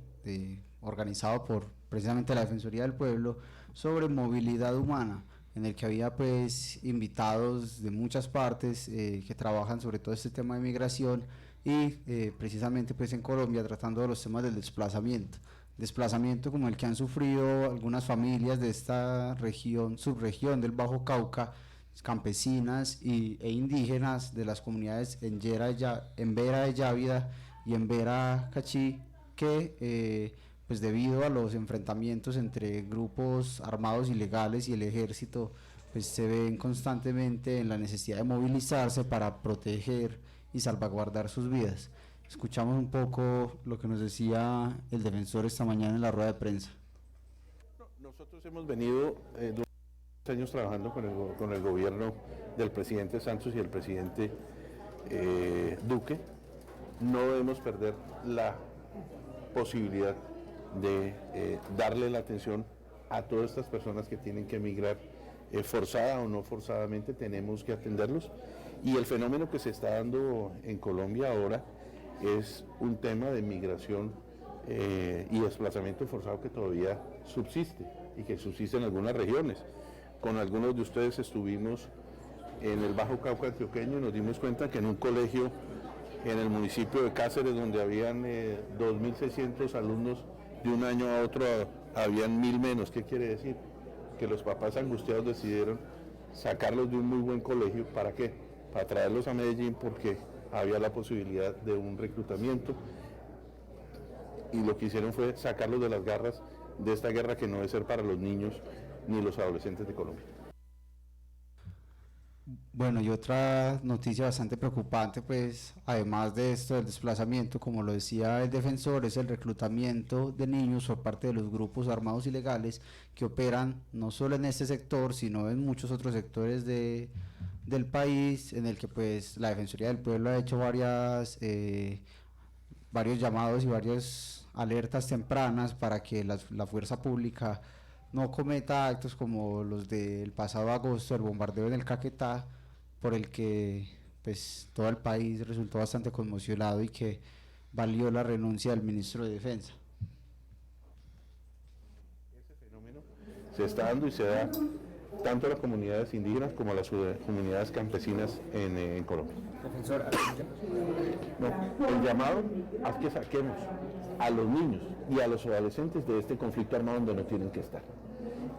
organizado por precisamente la Defensoría del Pueblo sobre movilidad humana, en el que había pues invitados de muchas partes que trabajan sobre todo este tema de migración y precisamente pues en Colombia tratando de los temas del desplazamiento como el que han sufrido algunas familias de esta subregión del Bajo Cauca, campesinas e indígenas de las comunidades en Vera de Yávida y en Vera Cachí, que pues debido a los enfrentamientos entre grupos armados ilegales y el ejército, pues se ven constantemente en la necesidad de movilizarse para proteger y salvaguardar sus vidas. Escuchamos un poco lo que nos decía el defensor esta mañana en la rueda de prensa. Nosotros hemos venido durante años trabajando con el gobierno del presidente Santos y el presidente Duque. No debemos perder la posibilidad de darle la atención a todas estas personas que tienen que emigrar forzada o no forzadamente. Tenemos que atenderlos, y el fenómeno que se está dando en Colombia ahora es un tema de migración y desplazamiento forzado que todavía subsiste y que subsiste en algunas regiones. Con algunos de ustedes estuvimos en el Bajo Cauca antioqueño y nos dimos cuenta que en un colegio en el municipio de Cáceres, donde habían 2.600 alumnos, de un año a otro habían 1.000 menos. ¿Qué quiere decir? Que los papás angustiados decidieron sacarlos de un muy buen colegio. ¿Para qué? Para traerlos a Medellín, porque había la posibilidad de un reclutamiento, y lo que hicieron fue sacarlos de las garras de esta guerra que no debe ser para los niños ni los adolescentes de Colombia. Bueno, y otra noticia bastante preocupante, pues además de esto del desplazamiento, como lo decía el defensor, es el reclutamiento de niños por parte de los grupos armados ilegales que operan no solo en este sector, sino en muchos otros sectores del país, en el que pues la Defensoría del Pueblo ha hecho varios llamados y varias alertas tempranas para que la fuerza pública no cometa actos como los del pasado agosto, el bombardeo en el Caquetá, por el que pues todo el país resultó bastante conmocionado y que valió la renuncia del ministro de Defensa. Ese fenómeno se está dando y se da tanto a las comunidades indígenas como a las comunidades campesinas en Colombia. Profesor, no, el llamado es que saquemos a los niños y a los adolescentes de este conflicto armado donde no tienen que estar.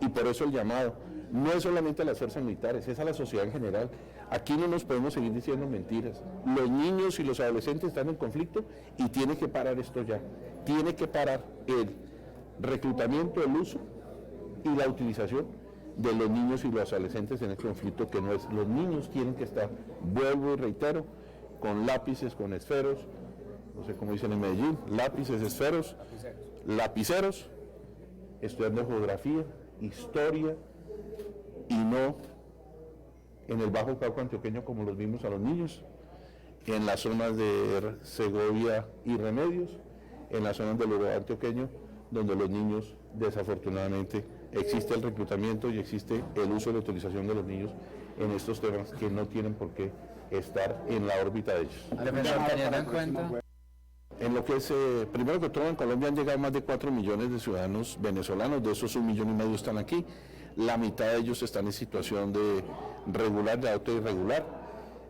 Y por eso el llamado no es solamente a las fuerzas militares, es a la sociedad en general. Aquí no nos podemos seguir diciendo mentiras. Los niños y los adolescentes están en conflicto y tiene que parar esto ya. Tiene que parar el reclutamiento, el uso y la utilización de los niños y los adolescentes en este conflicto, que no es. Los niños tienen que estar, vuelvo y reitero, con lápices, con esferos, no sé cómo dicen en Medellín, lápices, esferos, lapiceros, estudiando geografía, historia, y no en el Bajo Cauca antioqueño como los vimos a los niños, en las zonas de Segovia y Remedios, en las zonas del Urabá antioqueño, donde los niños desafortunadamente existe el reclutamiento y existe el uso y la utilización de los niños en estos temas que no tienen por qué estar en la órbita de ellos. teniendo en cuenta. En lo que es, primero que todo, en Colombia han llegado más de 4 millones de ciudadanos venezolanos, de esos 1,5 millones están aquí, la mitad de ellos están en situación de regular, de auto irregular.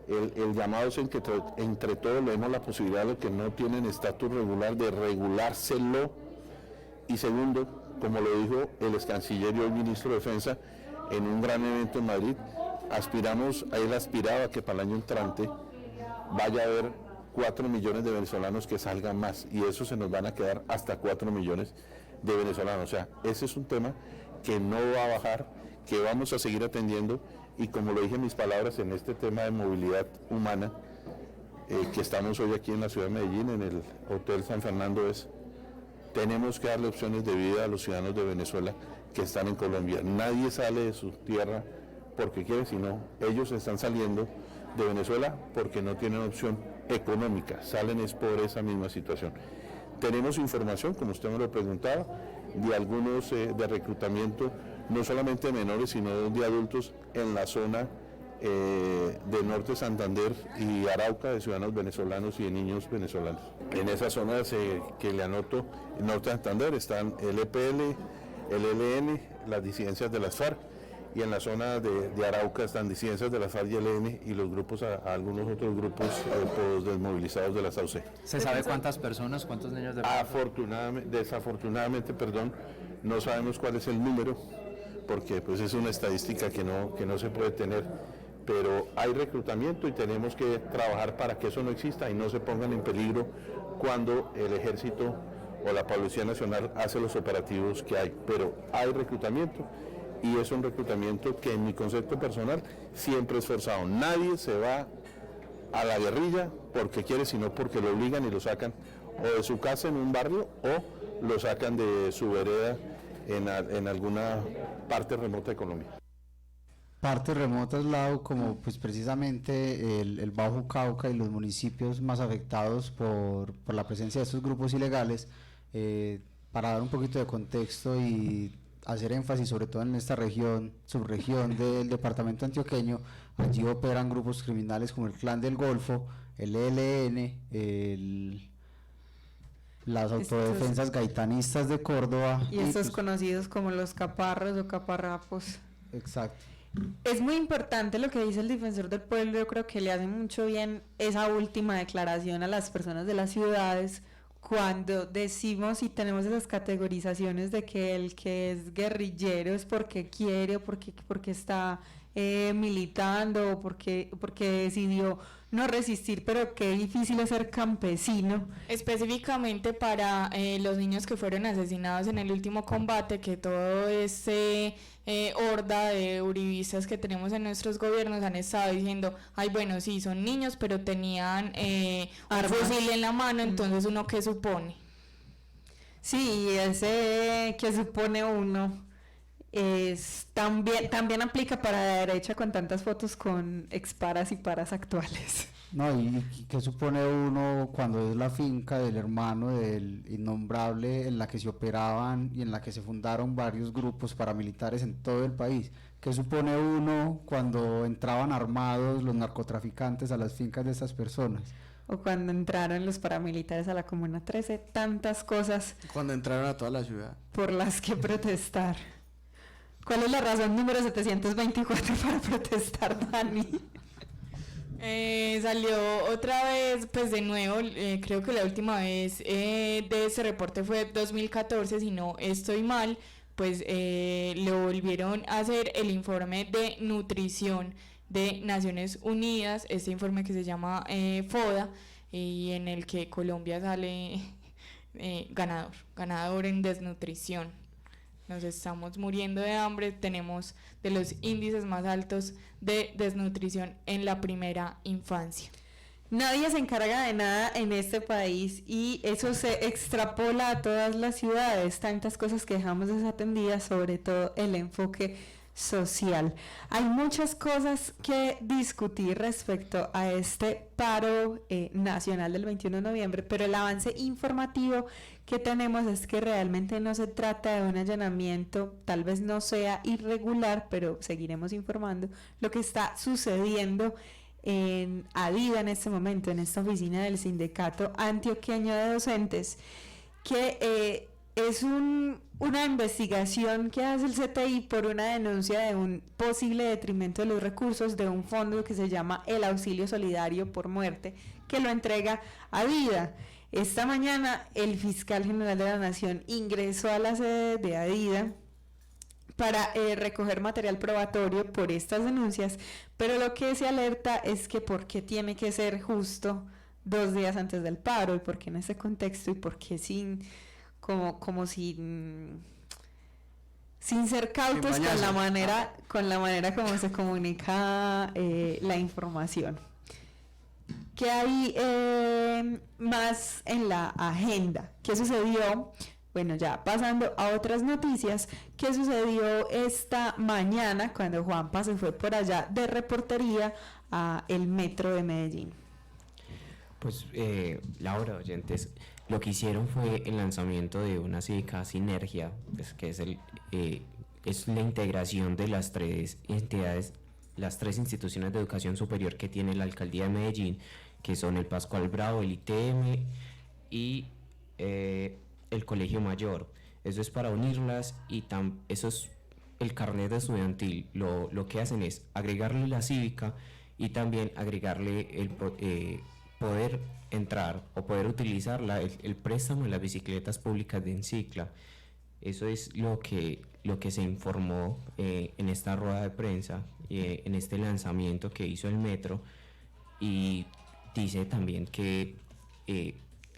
El llamado es en que entre todos le demos la posibilidad a los que no tienen estatus regular de regulárselo. Y segundo, como lo dijo el ex canciller y el ministro de Defensa en un gran evento en Madrid, él aspiraba a que para el año entrante vaya a haber 4 millones de venezolanos que salgan más, y eso se nos van a quedar hasta 4 millones de venezolanos. O sea, ese es un tema que no va a bajar, que vamos a seguir atendiendo, y como lo dije en mis palabras, en este tema de movilidad humana, que estamos hoy aquí en la ciudad de Medellín, en el Hotel San Fernando, es: tenemos que darle opciones de vida a los ciudadanos de Venezuela que están en Colombia. Nadie sale de su tierra porque quiere, sino ellos están saliendo de Venezuela porque no tienen opción económica, salen es por esa misma situación. Tenemos información, como usted me lo preguntaba, de algunos de reclutamiento, no solamente de menores, sino de adultos en la zona de Norte Santander y Arauca, de ciudadanos venezolanos y de niños venezolanos. En esas zonas que le anoto, en Norte Santander están el EPL, el ELN, las disidencias de las FARC, y en la zona de Arauca están disidencias de la FARC y ELN y los grupos, algunos otros grupos desmovilizados de la SAUCE. ¿Se sabe cuántas personas, cuántos niños de Desafortunadamente, no sabemos cuál es el número, porque pues es una estadística que no se puede tener, pero hay reclutamiento y tenemos que trabajar para que eso no exista y no se pongan en peligro cuando el ejército o la Policía Nacional hace los operativos que hay, pero hay reclutamiento y es un reclutamiento que en mi concepto personal siempre es forzado. Nadie se va a la guerrilla porque quiere, sino porque lo obligan y lo sacan o de su casa en un barrio o lo sacan de su vereda en alguna parte remota de Colombia. Partes remotas, Lau, como pues precisamente el Bajo Cauca y los municipios más afectados por la presencia de estos grupos ilegales, para dar un poquito de contexto y hacer énfasis sobre todo en esta subregión del departamento antioqueño, allí operan grupos criminales como el Clan del Golfo, el ELN, las autodefensas gaitanistas de Córdoba. Y estos conocidos como los caparros o caparrapos. Exacto. Es muy importante lo que dice el defensor del pueblo. Yo creo que le hace mucho bien esa última declaración a las personas de las ciudades cuando decimos y tenemos esas categorizaciones de que el que es guerrillero es porque quiere o porque está militando o porque decidió no resistir, pero qué difícil es ser campesino. Específicamente para los niños que fueron asesinados en el último combate, que todo ese horda de uribistas que tenemos en nuestros gobiernos han estado diciendo, ay bueno, sí, son niños, pero tenían un fusil en la mano, entonces uno ¿qué supone? Sí, ese que supone uno es también aplica para la derecha con tantas fotos con exparas y paras actuales. No, y qué supone uno cuando es la finca del hermano del innombrable en la que se operaban y en la que se fundaron varios grupos paramilitares en todo el país. ¿Qué supone uno cuando entraban armados los narcotraficantes a las fincas de estas personas? O cuando entraron los paramilitares a la Comuna 13, tantas cosas. Cuando entraron a toda la ciudad. Por las que protestar. ¿Cuál es la razón número 724 para protestar, Dani? Salió otra vez, pues de nuevo, creo que la última vez de ese reporte fue 2014, si no estoy mal, pues lo volvieron a hacer el informe de nutrición de Naciones Unidas, este informe que se llama FODA, y en el que Colombia sale ganador en desnutrición. Nos estamos muriendo de hambre, tenemos de los índices más altos de desnutrición en la primera infancia. Nadie se encarga de nada en este país y eso se extrapola a todas las ciudades, tantas cosas que dejamos desatendidas, sobre todo el enfoque social. Hay muchas cosas que discutir respecto a este paro nacional del 21 de noviembre, pero el avance informativo que tenemos es que realmente no se trata de un allanamiento, tal vez no sea irregular, pero seguiremos informando lo que está sucediendo en Adida en este momento, en esta oficina del Sindicato Antioqueño de Docentes, que es una investigación que hace el CTI por una denuncia de un posible detrimento de los recursos de un fondo que se llama el Auxilio Solidario por Muerte, que lo entrega Adida. Esta mañana el fiscal general de la Nación ingresó a la sede de Adida para recoger material probatorio por estas denuncias, pero lo que se alerta es que por qué tiene que ser justo 2 días antes del paro, y por qué en ese contexto, y por qué sin ser cautos con la manera como se comunica la información. ¿Qué hay más en la agenda? ¿Qué sucedió? Bueno, ya pasando a otras noticias, ¿qué sucedió esta mañana cuando Juanpa se fue por allá de reportería a el metro de Medellín? Pues Laura, oyentes, lo que hicieron fue el lanzamiento de una cívica sinergia, pues, que es la integración de las tres entidades, las tres instituciones de educación superior que tiene la alcaldía de Medellín, que son el Pascual Bravo, el ITM y el Colegio Mayor. Eso es para unirlas y eso es el carnet estudiantil. Lo que hacen es agregarle la cívica y también agregarle el poder entrar o poder utilizar el préstamo de las bicicletas públicas de Encicla. Eso es lo que se informó en esta rueda de prensa, en este lanzamiento que hizo el metro, y dice también que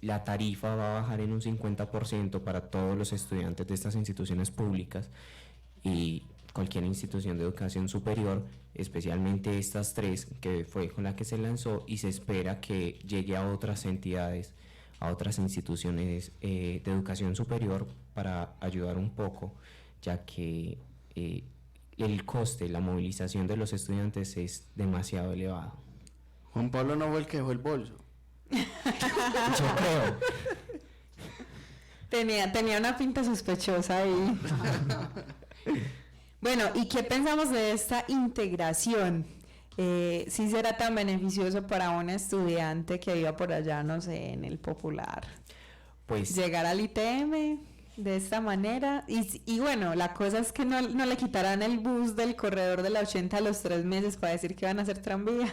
la tarifa va a bajar en un 50% para todos los estudiantes de estas instituciones públicas y cualquier institución de educación superior, especialmente estas tres, que fue con la que se lanzó, y se espera que llegue a otras entidades, a otras instituciones de educación superior para ayudar un poco, ya que el coste, la movilización de los estudiantes es demasiado elevado. Juan Pablo no fue el que dejó el bolso. Yo creo. Tenía una pinta sospechosa ahí. Bueno, ¿y qué pensamos de esta integración? ¿Sí será tan beneficioso para un estudiante que viva por allá, no sé, en el Popular? Pues llegar al ITM de esta manera, y bueno, la cosa es que no le quitarán el bus del corredor de la 80 a los 3 meses para decir que van a hacer tranvía.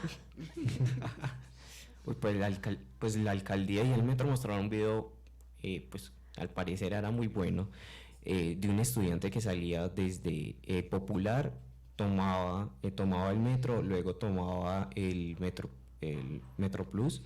Pues la alcaldía y el metro mostraron un video, pues al parecer era muy bueno, de un estudiante que salía desde Popular, tomaba el metro, luego tomaba el Metro Plus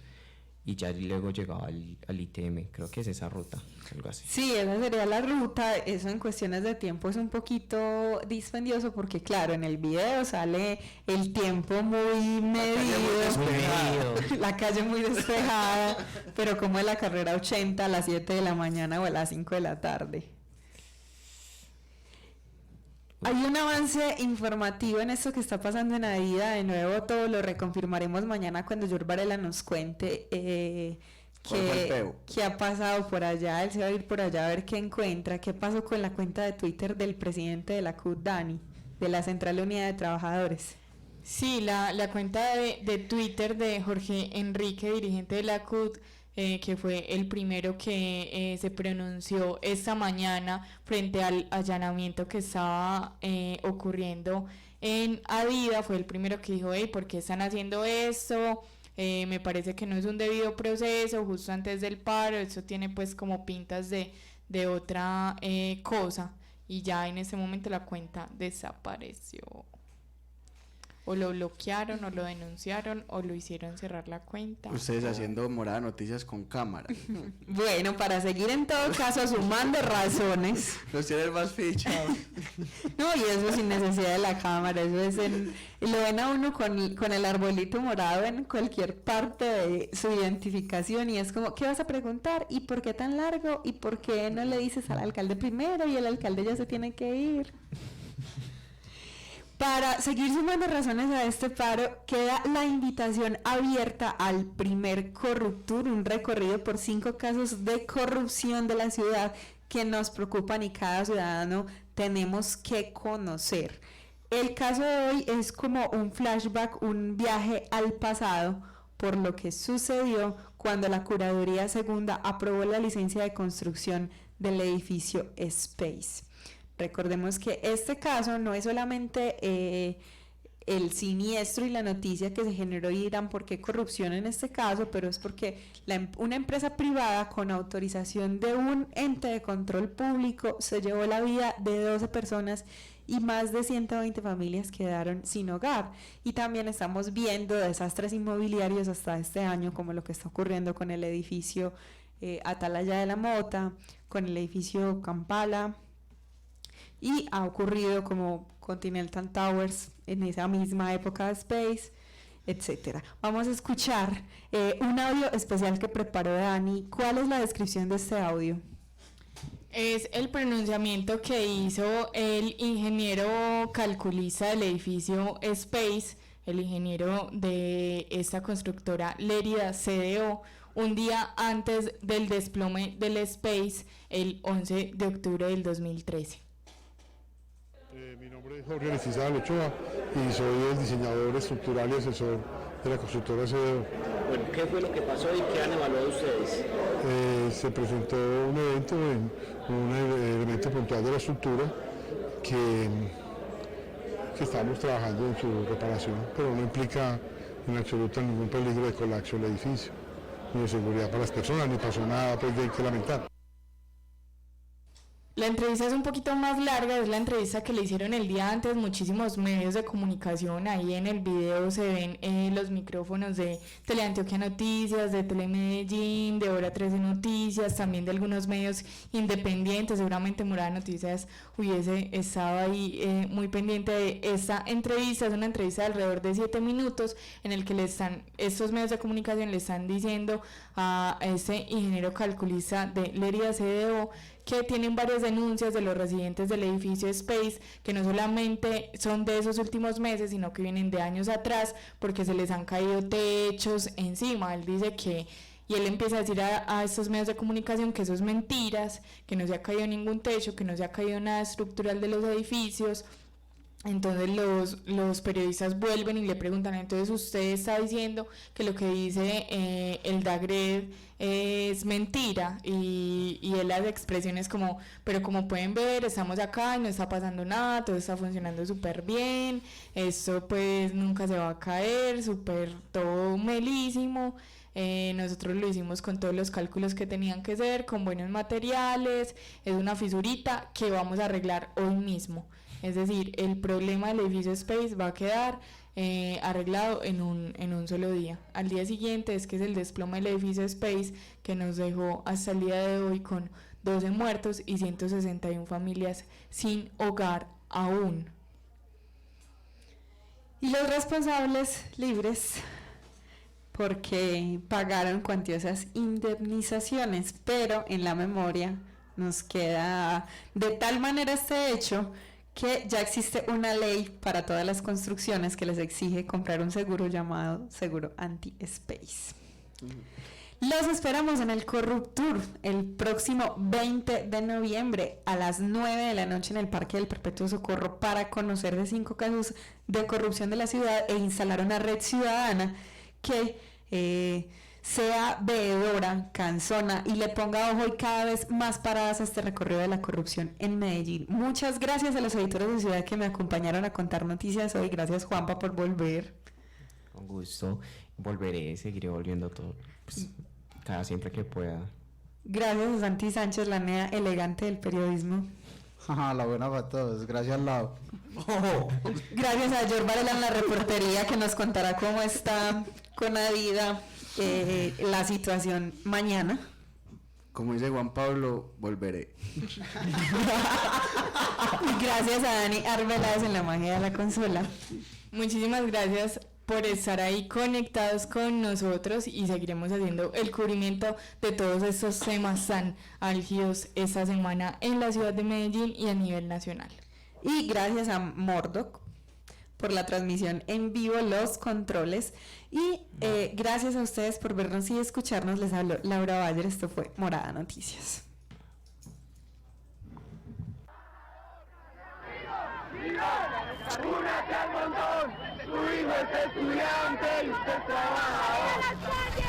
y ya luego llegaba al ITM. Creo que es esa ruta, algo así. Sí, esa sería la ruta. Eso en cuestiones de tiempo es un poquito dispendioso porque claro, en el video sale el tiempo muy medido, la calle muy despejada, pero como es la carrera 80 a las 7 de la mañana o a las 5 de la tarde. Hay un avance informativo en esto que está pasando en Adida. De nuevo, todo lo reconfirmaremos mañana cuando George Varela nos cuente qué ha pasado por allá. Él se va a ir por allá a ver qué encuentra. ¿Qué pasó con la cuenta de Twitter del presidente de la CUT, Dani, de la Central Unidad de Trabajadores? Sí, la cuenta de Twitter de Jorge Enrique, dirigente de la CUT, que fue el primero que se pronunció esta mañana frente al allanamiento que estaba ocurriendo en Adida. Fue el primero que dijo, ¿por qué están haciendo esto? Me parece que no es un debido proceso, justo antes del paro, eso tiene pues como pintas de otra cosa, y ya en ese momento la cuenta desapareció. O lo bloquearon, o lo denunciaron, o lo hicieron cerrar la cuenta. Ustedes haciendo Morada Noticias con cámara. Bueno, para seguir en todo caso sumando razones. Los tienen más fichados. No, y eso sin necesidad de la cámara, eso es lo ven a uno con el arbolito morado en cualquier parte de su identificación, y es como, ¿qué vas a preguntar? ¿Y por qué tan largo? ¿Y por qué no le dices al alcalde primero? Y el alcalde ya se tiene que ir. Para seguir sumando razones a este paro, queda la invitación abierta al primer Corruptur, un recorrido por 5 casos de corrupción de la ciudad que nos preocupan y cada ciudadano tenemos que conocer. El caso de hoy es como un flashback, un viaje al pasado por lo que sucedió cuando la Curaduría Segunda aprobó la licencia de construcción del edificio Space. Recordemos que este caso no es solamente el siniestro y la noticia que se generó y dirán por qué corrupción en este caso, pero es porque una empresa privada con autorización de un ente de control público se llevó la vida de 12 personas y más de 120 familias quedaron sin hogar. Y también estamos viendo desastres inmobiliarios hasta este año, como lo que está ocurriendo con el edificio Atalaya de la Mota, con el edificio Kampala, y ha ocurrido como Continental Towers en esa misma época de Space, etcétera. Vamos a escuchar un audio especial que preparó Dani. ¿Cuál es la descripción de este audio? Es el pronunciamiento que hizo el ingeniero calculista del edificio Space, el ingeniero de esta constructora Lérida CDO, un día antes del desplome del Space, el 11 de octubre del 2013. Mi nombre es Jorge Aristizábal Ochoa y soy el diseñador estructural y asesor de la constructora CDO. Bueno, ¿qué fue lo que pasó y qué han evaluado ustedes? Se presentó un evento, un elemento puntual de la estructura que estamos trabajando en su reparación, pero no implica en absoluto ningún peligro de colapso del edificio, ni de seguridad para las personas, ni pasó nada pues, de que lamentar. La entrevista es un poquito más larga, es la entrevista que le hicieron el día antes muchísimos medios de comunicación. Ahí en el video se ven los micrófonos de Teleantioquia Noticias, de Telemedellín, de Hora 13 Noticias, también de algunos medios independientes. Seguramente Morada Noticias hubiese estado ahí muy pendiente de esta entrevista. Es una entrevista de alrededor de 7 minutos en el que estos medios de comunicación le están diciendo a este ingeniero calculista de Lérida CDO que tienen varias denuncias de los residentes del edificio Space, que no solamente son de esos últimos meses, sino que vienen de años atrás, porque se les han caído techos encima. Él dice que, y él empieza a decir a estos medios de comunicación que eso es mentiras, que no se ha caído ningún techo, que no se ha caído nada estructural de los edificios. Entonces los periodistas vuelven y le preguntan, entonces usted está diciendo que lo que dice el DAGRED es mentira, y él hace expresiones como, pero como pueden ver, estamos acá y no está pasando nada, todo está funcionando súper bien, esto pues nunca se va a caer, súper todo melísimo. Nosotros lo hicimos con todos los cálculos que tenían que ser, con buenos materiales, es una fisurita que vamos a arreglar hoy mismo. Es decir, el problema del edificio Space va a quedar arreglado en un solo día. Al día siguiente es que es el desplome del edificio Space, que nos dejó hasta el día de hoy con 12 muertos y 161 familias sin hogar aún. Y los responsables libres porque pagaron cuantiosas indemnizaciones, pero en la memoria nos queda de tal manera este hecho que ya existe una ley para todas las construcciones que les exige comprar un seguro llamado seguro anti-space. Los esperamos en el Corruptur el próximo 20 de noviembre a las 9 de la noche en el Parque del Perpetuo Socorro para conocer de 5 casos de corrupción de la ciudad e instalar una red ciudadana que sea veedora, cansona y le ponga ojo y cada vez más paradas a este recorrido de la corrupción en Medellín. Muchas gracias a los editores de Ciudad que me acompañaron a contar noticias hoy. Gracias, Juanpa, por volver. Con gusto, volveré, seguiré volviendo todo, pues, siempre que pueda. Gracias a Santi Sánchez, la nea elegante del periodismo. La buena para todos, gracias al lado. Gracias a George Varela en la reportería, que nos contará cómo está con Adida la situación mañana. Como dice Juan Pablo, volveré. Gracias a Dani Arbeláez en la magia de la consola. Muchísimas gracias por estar ahí conectados con nosotros y seguiremos haciendo el cubrimiento de todos estos temas tan álgidos esta semana en la ciudad de Medellín y a nivel nacional. Y gracias a Mordoc por la transmisión en vivo, los controles, y gracias a ustedes por vernos y escucharnos. Les habló Laura Bayer, esto fue Morada Noticias. ¡Únete al montón! ¡Su hijo es estudiante y usted trabajador!